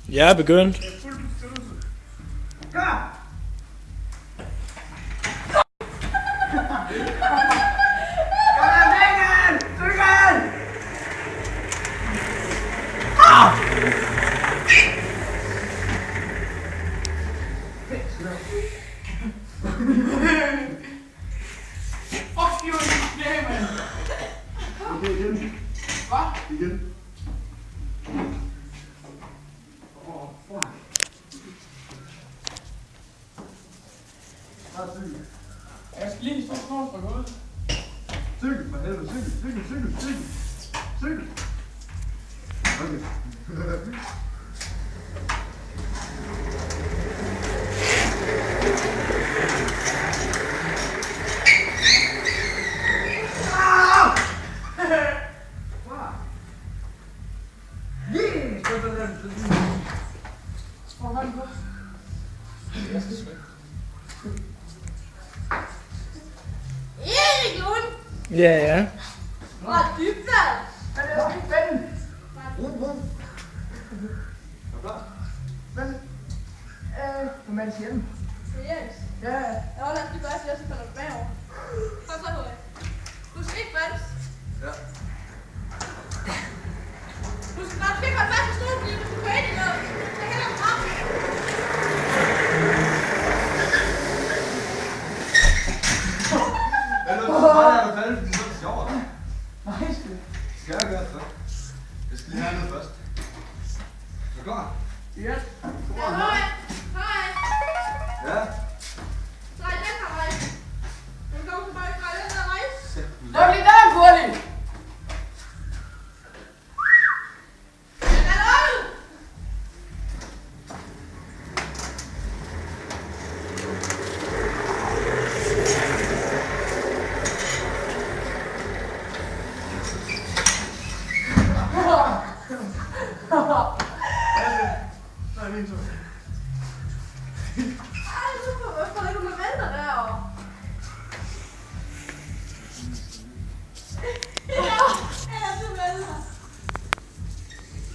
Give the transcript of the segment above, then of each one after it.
Jeg er begyndt. Fuck you, knæ, mand. Okay, igen. Hvad? Igen. Fuck. Jeg skal lige stå snart for gået. Cykel, for helvede. Cykel. Okay. Erik Lund! Ja. Fra Dybvad! Hvor man siger den? Seriøst? Ja. Jeg holder lige bare til, at jeg skal falde bagover. Kom så, Høje. Husk ikke fast. Ja. Husk bare, ikke holde fast i stolen, fordi hvis du går ind i noget, så hælder du frem. Eller så bare er du færdig, fordi så er det sjovt. Nej, sgu. Skal jeg gøre det så? Jeg skal lige have noget først. Er du klar? Ja. Ja, Høje. Høje. Ja. Drej den her vej. Den går tilbage, drej den her vej. Luk lige døren, hurtigt! Den er lukket. Nej, min tur. Ej, hvorfor er du med venter derovre? Ja, du venter.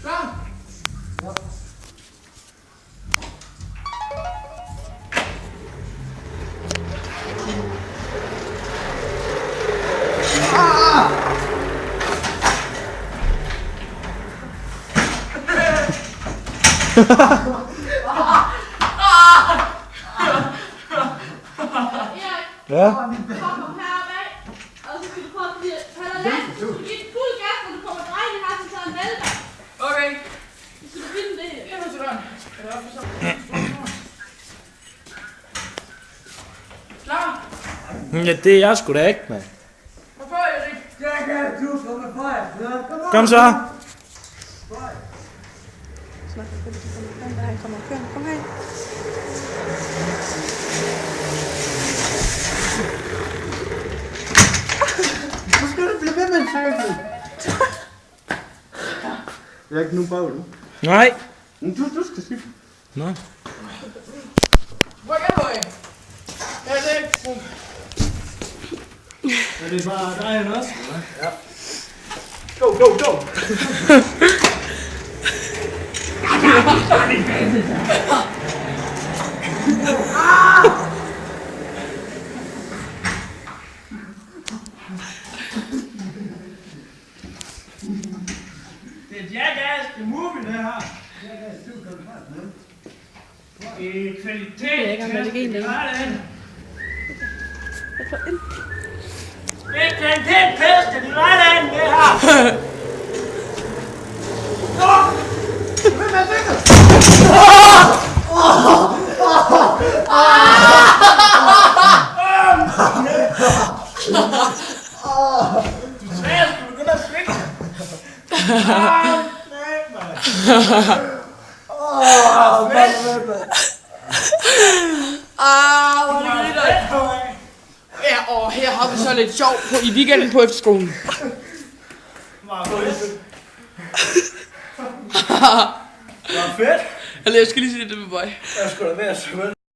Klar? Erik, Ja. kom heroppe af. Og så skal du prøve at blive lasten, så skal du give den fuld gas, når du kommer drejende her, så tager en vælter. Okay. Så skal du finde det. Jeg er til døren. Er det oppe for så? Klar? Ja, det er jeg sgu da ikke, mand. Hvorfor, Erik? Jeg kan du slå med fejl. Kom så. Han kommer kørende. Kom her. Nu skal du blive ved med en cykel. Jeg er ikke nu bag nu. Nej. Men du skal cykle. Nå. Hvor er Høje? Ja, det er ikke. Er det bare dig også? Ja. Go. Det er Jackass, det er movie, det her. Det er kvalitet. Jeg ved ikke, om der ligger en derinde. Det er kvalitetspest, det er Lejland, det her. Du sagde, at du begynder at svigte. Hvor er det lidt. Ja, og her har vi så lidt sjov på i weekenden på efterskolen. Var fedt. Eller jeg skal lige sige det med mig. Jeg skulle da være så vel.